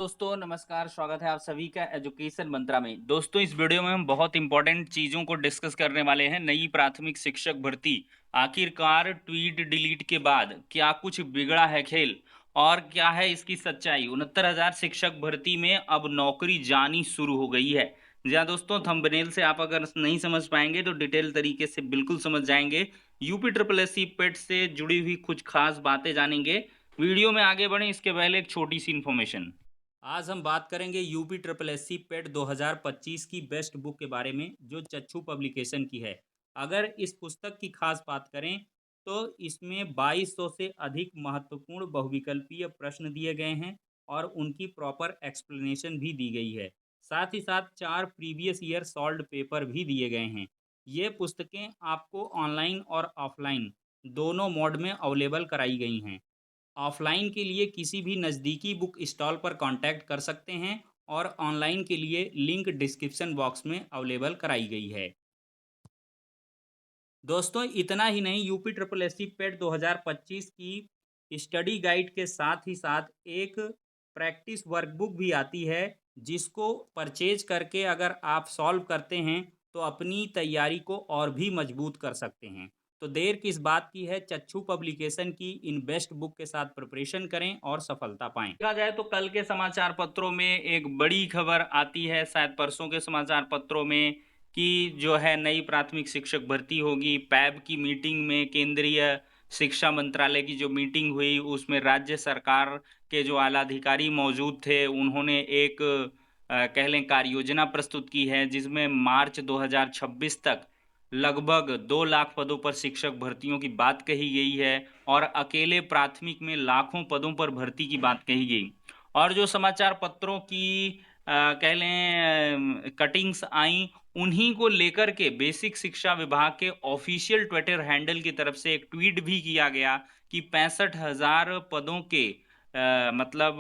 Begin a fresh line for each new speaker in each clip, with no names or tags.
दोस्तों नमस्कार, स्वागत है आप सभी का एजुकेशन मंत्रा में। दोस्तों इस वीडियो में हम बहुत इंपॉर्टेंट चीज़ों को डिस्कस करने वाले हैं। नई प्राथमिक शिक्षक भर्ती, आखिरकार ट्वीट डिलीट के बाद क्या कुछ बिगड़ा है खेल और क्या है इसकी सच्चाई। 69,000 शिक्षक भर्ती में अब नौकरी जानी शुरू हो गई है। जी हाँ दोस्तों, थंबनेल से आप अगर नहीं समझ पाएंगे तो डिटेल तरीके से बिल्कुल समझ जाएंगे। यूपी ट्रिपल एस सी पेट से जुड़ी हुई कुछ खास बातें जानेंगे। वीडियो में आगे बढ़ें इसके पहले एक छोटी सी इन्फॉर्मेशन। आज हम बात करेंगे यूपी ट्रिपल एस सी पेट 2025 की बेस्ट बुक के बारे में, जो चच्चू पब्लिकेशन की है। अगर इस पुस्तक की खास बात करें तो इसमें 2200 से अधिक महत्वपूर्ण बहुविकल्पीय प्रश्न दिए गए हैं और उनकी प्रॉपर एक्सप्लेनेशन भी दी गई है। साथ ही साथ 4 प्रीवियस ईयर सॉल्व्ड पेपर भी दिए गए हैं। ये पुस्तकें आपको ऑनलाइन और ऑफलाइन दोनों मोड में अवेलेबल कराई गई हैं। ऑफलाइन के लिए किसी भी नज़दीकी बुक स्टॉल पर कांटेक्ट कर सकते हैं और ऑनलाइन के लिए लिंक डिस्क्रिप्शन बॉक्स में अवेलेबल कराई गई है। दोस्तों इतना ही नहीं, यूपी ट्रिपल एस सी पेट 2025 की स्टडी गाइड के साथ ही साथ एक प्रैक्टिस वर्कबुक भी आती है, जिसको परचेज करके अगर आप सॉल्व करते हैं तो अपनी तैयारी को और भी मजबूत कर सकते हैं। तो देर किस बात की है, चच्चू पब्लिकेशन की इन बेस्ट बुक के साथ प्रिपरेशन करें और सफलता पाएं। देखा जाए तो कल के समाचार पत्रों में एक बड़ी खबर आती है, शायद परसों के समाचार पत्रों में, कि जो है नई प्राथमिक शिक्षक भर्ती होगी। पैब की मीटिंग में, केंद्रीय शिक्षा मंत्रालय की जो मीटिंग हुई उसमें राज्य सरकार के जो आला अधिकारी मौजूद थे, उन्होंने एक कह लें कार्य योजना प्रस्तुत की है, जिसमें मार्च 2026 तक लगभग 2 लाख पदों पर शिक्षक भर्तियों की बात कही गई है और अकेले प्राथमिक में लाखों पदों पर भर्ती की बात कही गई। और जो समाचार पत्रों की कह लें कटिंग्स आई, उन्हीं को लेकर के बेसिक शिक्षा विभाग के ऑफिशियल ट्विटर हैंडल की तरफ से एक ट्वीट भी किया गया कि 65,000 पदों के मतलब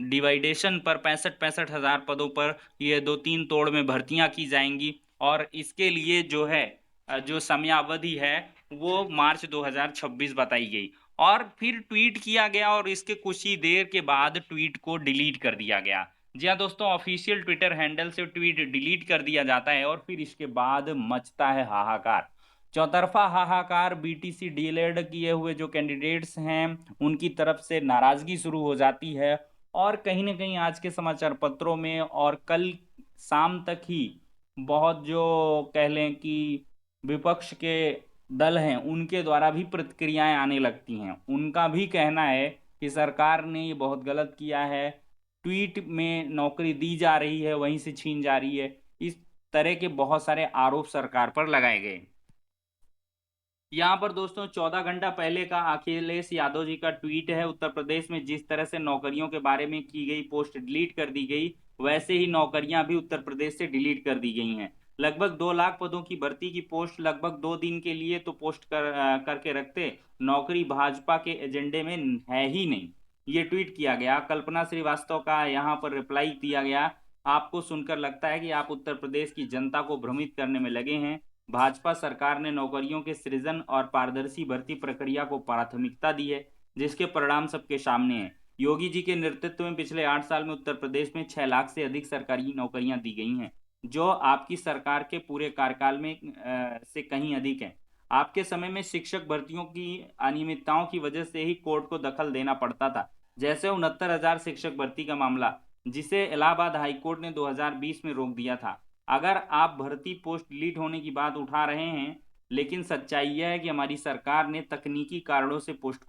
डिवाइडेशन पर 65,000 पदों पर ये 2-3 तोड़ में भर्तियां की जाएंगी और इसके लिए जो है जो समयावधि है वो मार्च 2026 बताई गई। और फिर ट्वीट किया गया और इसके कुछ ही देर के बाद ट्वीट को डिलीट कर दिया गया। जी हाँ दोस्तों, ऑफिशियल ट्विटर हैंडल से ट्वीट डिलीट कर दिया जाता है और फिर इसके बाद मचता है हाहाकार। चौतरफा हाहाकार। बीटीसी डीएलएड किए हुए जो कैंडिडेट्स हैं उनकी तरफ से नाराजगी शुरू हो जाती है और कहीं ना कहीं आज के समाचार पत्रों में और कल शाम तक ही बहुत जो कह लें कि विपक्ष के दल हैं उनके द्वारा भी प्रतिक्रियाएं आने लगती हैं। उनका भी कहना है कि सरकार ने ये बहुत गलत किया है, ट्वीट में नौकरी दी जा रही है वहीं से छीन जा रही है। इस तरह के बहुत सारे आरोप सरकार पर लगाए गए। यहाँ पर दोस्तों 14 घंटा पहले का अखिलेश यादव जी का ट्वीट है। उत्तर प्रदेश में जिस तरह से नौकरियों के बारे में की गई पोस्ट डिलीट कर दी गई, वैसे ही नौकरियां भी उत्तर प्रदेश से डिलीट कर दी गई हैं। लगभग 2 लाख पदों की भर्ती की पोस्ट लगभग 2 दिन के लिए तो पोस्ट करके रखते, नौकरी भाजपा के एजेंडे में है ही नहीं। ये ट्वीट किया गया। कल्पना श्रीवास्तव का यहाँ पर रिप्लाई दिया गया, आपको सुनकर लगता है कि आप उत्तर प्रदेश की जनता को भ्रमित करने में लगे हैं। भाजपा सरकार ने नौकरियों के सृजन और पारदर्शी भर्ती प्रक्रिया को प्राथमिकता दी है, जिसके परिणाम सबके सामने हैं। योगी जी के नेतृत्व में पिछले 8 साल में उत्तर प्रदेश में 6 लाख से अधिक सरकारी नौकरियां दी गई हैं, जो आपकी सरकार के पूरे कार्यकाल में से कहीं अधिक है। आपके समय में शिक्षक भर्तियों की अनियमितताओं की वजह से ही कोर्ट को दखल देना पड़ता था, जैसे 69,000 शिक्षक भर्ती का मामला, जिसे इलाहाबाद हाईकोर्ट ने 2020 में रोक दिया था। अगर आप भर्ती पोस्ट डिलीट होने की बात उठा रहे हैं, लेकिन सच्चाई यह है कि हमारी सरकार ने तकनीकी कारणों से पोस्ट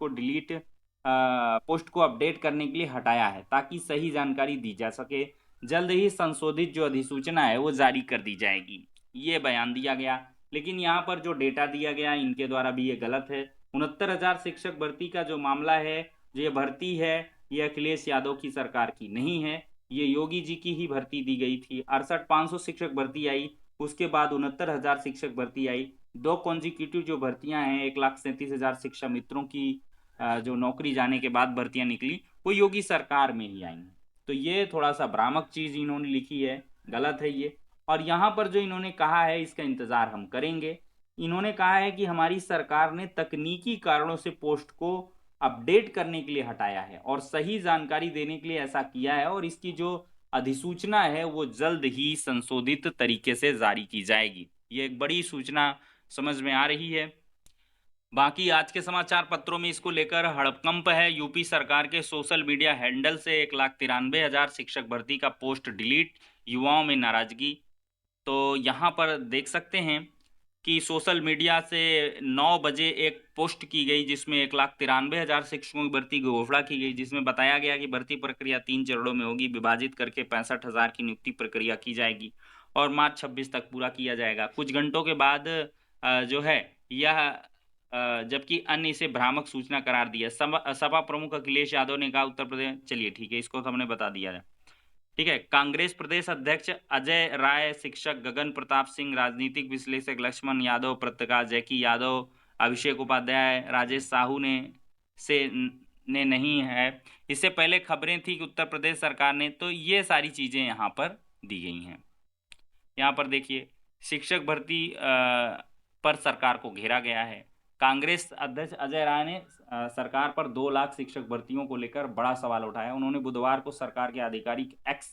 को अपडेट करने के लिए हटाया है, ताकि सही जानकारी दी जा सके। जल्द ही संशोधित जो अधिसूचना है वो जारी कर दी जाएगी, ये बयान दिया गया। लेकिन यहाँ पर जो डेटा दिया गया इनके द्वारा भी ये गलत है। 69,000 शिक्षक भर्ती का जो मामला है, जो ये भर्ती है, ये अखिलेश यादव की सरकार की नहीं है, ये योगी जी की ही भर्ती दी गई थी। 68,500 शिक्षक भर्ती आई, उसके बाद 69,000 शिक्षक भर्ती आई। 2 कॉन्जिक्यूटिव जो भर्तियां हैं, 1,37,000 शिक्षा मित्रों की जो नौकरी जाने के बाद भर्तियां निकली, वो योगी सरकार में ही आई हैं। तो ये थोड़ा सा भ्रामक चीज इन्होंने लिखी है, गलत है ये। और यहाँ पर जो इन्होंने कहा है इसका इंतजार हम करेंगे। इन्होंने कहा है कि हमारी सरकार ने तकनीकी कारणों से पोस्ट को अपडेट करने के लिए हटाया है और सही जानकारी देने के लिए ऐसा किया है, और इसकी जो अधिसूचना है वो जल्द ही संशोधित तरीके से जारी की जाएगी। ये एक बड़ी सूचना समझ में आ रही है। बाकी आज के समाचार पत्रों में इसको लेकर हड़कंप है। यूपी सरकार के सोशल मीडिया हैंडल से 1,93,000 शिक्षक भर्ती का पोस्ट डिलीट, युवाओं में नाराजगी। तो यहाँ पर देख सकते हैं कि सोशल मीडिया से 9 बजे एक पोस्ट की गई जिसमें 1,93,000 शिक्षकों की भर्ती की घोषणा की गई, जिसमें बताया गया कि भर्ती प्रक्रिया 3 चरणों में होगी, विभाजित करके 65,000 की नियुक्ति प्रक्रिया की जाएगी और मार्च 26 तक पूरा किया जाएगा। कुछ घंटों के बाद जो है यह जबकि अन्य इसे भ्रामक सूचना करार दिया। सपा प्रमुख अखिलेश यादव ने कहा उत्तर प्रदेश, चलिए ठीक है, इसको तो हमने बता दिया है। ठीक है। कांग्रेस प्रदेश अध्यक्ष अजय राय, शिक्षक गगन प्रताप सिंह, राजनीतिक विश्लेषक लक्ष्मण यादव, पत्रकार जैकी यादव, अभिषेक उपाध्याय, राजेश साहू ने नहीं है। इससे पहले खबरें थी कि उत्तर प्रदेश सरकार ने, तो ये सारी चीजें यहाँ पर दी गई हैं। यहाँ पर देखिए शिक्षक भर्ती पर सरकार को घेरा गया है। कांग्रेस अध्यक्ष अजय राय ने सरकार पर 2 लाख शिक्षक भर्तियों को लेकर बड़ा सवाल उठाया। उन्होंने बुधवार को सरकार के आधिकारिक एक्स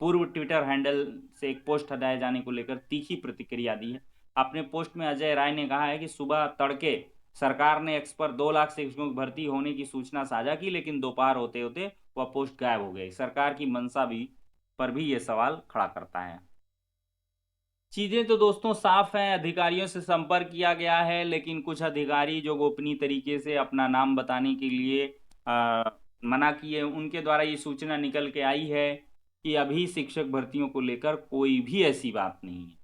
पूर्व ट्विटर हैंडल से एक पोस्ट हटाए जाने को लेकर तीखी प्रतिक्रिया दी है। अपने पोस्ट में अजय राय ने कहा है कि सुबह तड़के सरकार ने एक्स पर 2 लाख शिक्षकों की भर्ती होने की सूचना साझा की, लेकिन दोपहर होते होते वह पोस्ट गायब हो गई। सरकार की मंशा भी पर भी ये सवाल खड़ा करता है। चीजें तो दोस्तों साफ हैं, अधिकारियों से संपर्क किया गया है, लेकिन कुछ अधिकारी जो गोपनीय तरीके से अपना नाम बताने के लिए मना किए, उनके द्वारा ये सूचना निकल के आई है कि अभी शिक्षक भर्तियों को लेकर कोई भी ऐसी बात नहीं है,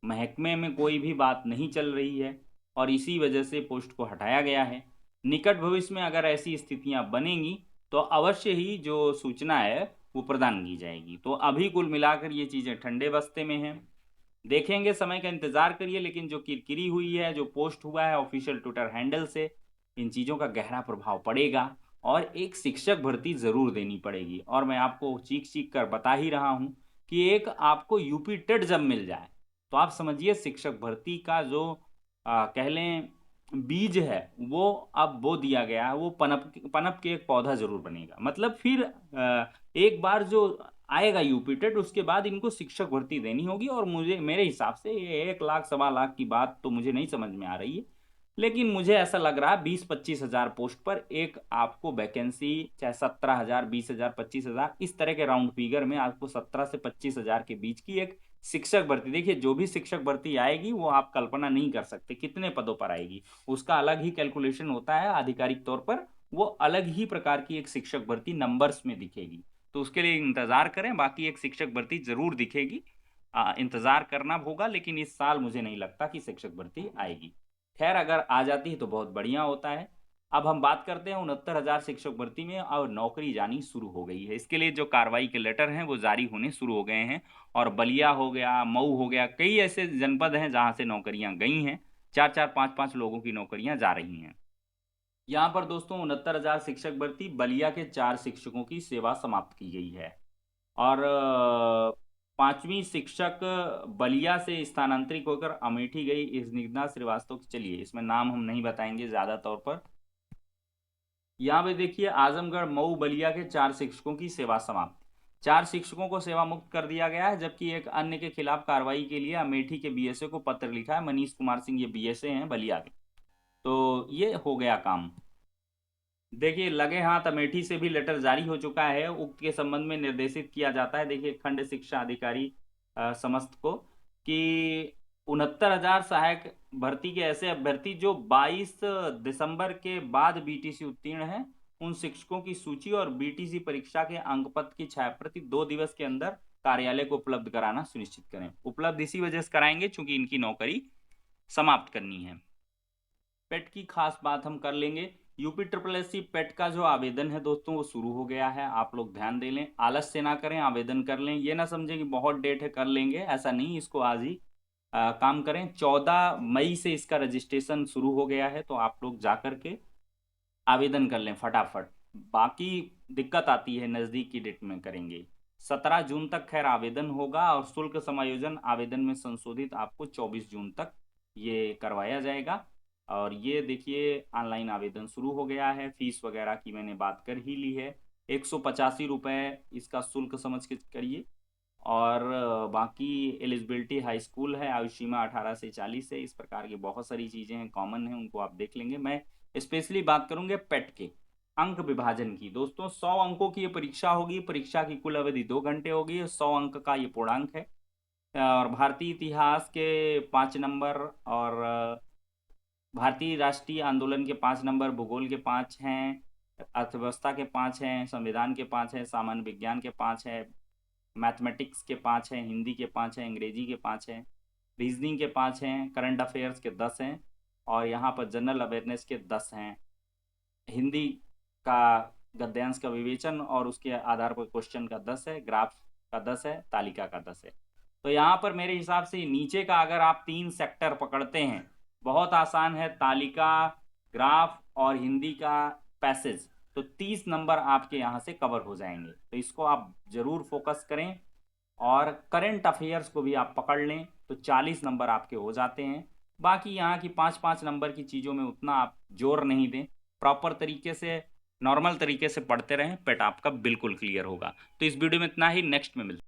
महकमे में कोई भी बात नहीं चल रही है और इसी वजह से पोस्ट को हटाया गया है। निकट भविष्य में अगर ऐसी स्थितियां बनेंगी तो अवश्य ही जो सूचना है वो प्रदान की जाएगी। तो अभी कुल मिलाकर ये चीजें ठंडे बस्ते में हैं, देखेंगे, समय का इंतजार करिए। लेकिन जो किरकिरी हुई है, जो पोस्ट हुआ है ऑफिशियल ट्विटर हैंडल से, इन चीज़ों का गहरा प्रभाव पड़ेगा और एक शिक्षक भर्ती ज़रूर देनी पड़ेगी। और मैं आपको चीख चीख कर बता ही रहा हूँ कि एक आपको यूपी टेट जब मिल जाए तो आप समझिए शिक्षक भर्ती का जो कह लें बीज है वो अब बो दिया गया है, वो पनप पनप के एक पौधा जरूर बनेगा। मतलब फिर एक बार जो आएगा यूपी टेट, उसके बाद इनको शिक्षक भर्ती देनी होगी। और मुझे मेरे हिसाब से ये 1 लाख 1.25 लाख की बात तो मुझे नहीं समझ में आ रही है, लेकिन मुझे ऐसा लग रहा है 20-25 हजार पोस्ट पर एक आपको वैकेंसी, चाहे 17,000, 20,000, 25,000, इस तरह के राउंड फिगर में आपको 17 से 25,000 के बीच की एक शिक्षक भर्ती, देखिए जो भी शिक्षक भर्ती आएगी वो आप कल्पना नहीं कर सकते कितने पदों पर आएगी, उसका अलग ही कैलकुलेशन होता है आधिकारिक तौर पर, वो अलग ही प्रकार की एक शिक्षक भर्ती नंबर्स में दिखेगी। तो उसके लिए इंतजार करें, बाकी एक शिक्षक भर्ती जरूर दिखेगी, इंतजार करना होगा, लेकिन इस साल मुझे नहीं लगता कि शिक्षक भर्ती आएगी। खैर अगर आ जाती है तो बहुत बढ़िया होता है। अब हम बात करते हैं 69,000 शिक्षक भर्ती में, और नौकरी जानी शुरू हो गई है। इसके लिए जो कार्रवाई के लेटर हैं वो जारी होने शुरू हो गए हैं, और बलिया हो गया, मऊ हो गया, कई ऐसे जनपद हैं जहां से नौकरियां गई हैं। 4-4, 5-5 लोगों की नौकरियां जा रही हैं। यहाँ पर दोस्तों 69,000 शिक्षक भर्ती, बलिया के 4 शिक्षकों की सेवा समाप्त की गई है। और 5वीं शिक्षक बलिया से स्थानांतरित होकर अमेठी गई स्निग्धा श्रीवास्तव। चलिए इसमें नाम हम नहीं बताएंगे ज्यादा तौर पर। यहाँ पे देखिए आजमगढ़, मऊ, बलिया के 4 शिक्षकों की सेवा समाप्त। 4 शिक्षकों को सेवा मुक्त कर दिया गया है, जबकि एक अन्य के खिलाफ कार्रवाई के लिए अमेठी के बीएसए को पत्र लिखा है। मनीष कुमार सिंह ये बीएसए हैं बलिया के। तो ये हो गया काम। देखिए लगे हाथ अमेठी से भी लेटर जारी हो चुका है, उक्त के संबंध में निर्देशित किया जाता है। देखिए खंड शिक्षा अधिकारी समस्त को कि 69,000 सहायक भर्ती के ऐसे अभ्यर्थी जो 22 दिसंबर के बाद बीटीसी उत्तीर्ण हैं, उन शिक्षकों की सूची और बीटीसी परीक्षा के अंक पत्र की छायाप्रति 2 दिवस के अंदर कार्यालय को उपलब्ध कराना सुनिश्चित करें। उपलब्ध इसी वजह से कराएंगे चूंकि इनकी नौकरी समाप्त करनी है। पेट की खास बात हम कर लेंगे। यूपी ट्रिपल एस सी पेट का जो आवेदन है दोस्तों वो शुरू हो गया है, आप लोग ध्यान दे लें, आलस्य ना करें, आवेदन कर लें। ये ना समझें कि बहुत डेट है कर लेंगे, ऐसा नहीं, इसको आज ही काम करें। 14 मई से इसका रजिस्ट्रेशन शुरू हो गया है, तो आप लोग जा कर के आवेदन कर लें फटाफट। बाकी दिक्कत आती है नज़दीक की डेट में करेंगे। 17 जून तक खैर आवेदन होगा, और शुल्क समायोजन आवेदन में संशोधित आपको 24 जून तक ये करवाया जाएगा। और ये देखिए ऑनलाइन आवेदन शुरू हो गया है। फीस वगैरह की मैंने बात कर ही ली है। 185 रुपये इसका शुल्क समझ के करिए। और बाकी एलिजिबिलिटी हाई स्कूल है, आयु सीमा 18 से 40 है। इस प्रकार की बहुत सारी चीज़ें हैं, कॉमन हैं, उनको आप देख लेंगे। मैं स्पेशली बात करूंगे पेट के अंक विभाजन की। दोस्तों 100 अंकों की ये परीक्षा होगी। परीक्षा की कुल अवधि 2 घंटे होगी। 100 अंक का ये पूर्णांक है। और भारतीय इतिहास के 5 नंबर, और भारतीय राष्ट्रीय आंदोलन के 5 नंबर, भूगोल के 5 हैं, अर्थव्यवस्था के 5 हैं, संविधान के 5 हैं, सामान्य विज्ञान के 5 हैं, मैथमेटिक्स के 5 हैं, हिंदी के 5 हैं, अंग्रेजी के 5 हैं, रीजनिंग के 5 हैं, करंट अफेयर्स के 10 हैं, और यहाँ पर जनरल अवेयरनेस के 10 हैं। हिंदी का गद्यांश का विवेचन और उसके आधार पर क्वेश्चन का 10 है, ग्राफ का 10 है, तालिका का 10 है। तो यहाँ पर मेरे हिसाब से नीचे का अगर आप 3 सेक्टर पकड़ते हैं, बहुत आसान है, तालिका, ग्राफ और हिंदी का पैसेज, तो 30 नंबर आपके यहाँ से कवर हो जाएंगे। तो इसको आप ज़रूर फोकस करें। और करंट अफेयर्स को भी आप पकड़ लें तो 40 नंबर आपके हो जाते हैं। बाकी यहाँ की 5-5 नंबर की चीज़ों में उतना आप जोर नहीं दें। प्रॉपर तरीके से, नॉर्मल तरीके से पढ़ते रहें, पेट आपका बिल्कुल क्लियर होगा। तो इस वीडियो में इतना ही, नेक्स्ट में मिलते हैं।